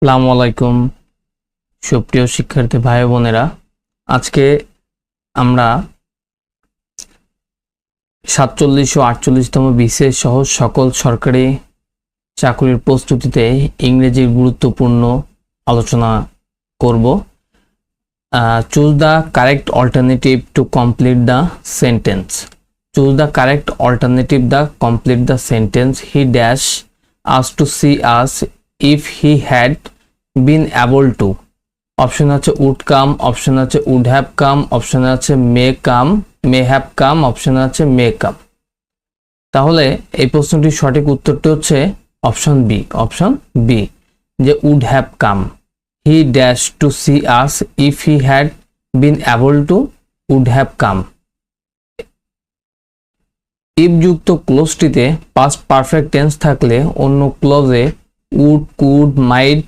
আসসালামু আলাইকুম সুপ্রিয় শিক্ষার্থী ভাই বোনেরা, আজকে আমরা 47 ও 48তম বিসিএস সহ সকল সরকারি চাকরির প্রস্তুতিতে ইংরেজির গুরুত্বপূর্ণ আলোচনা করব। Choose the correct alternative to complete the sentence. Choose the correct alternative the complete the sentence. He dash us to see us if he had been able to। Option আছে উড কাম, অপশন আছে would have come, option আছে may have come, option আছে মে কাম। তাহলে এই প্রশ্নটির সঠিক উত্তরটি হচ্ছে অপশন বি, যে would have come. He dash to see us if he had been able to would have come. If যুক্ত ক্লোজটিতে পাস্ট পারফেক্ট টেন্স থাকলে অন্য ক্লোজে উড, কুড, মাইট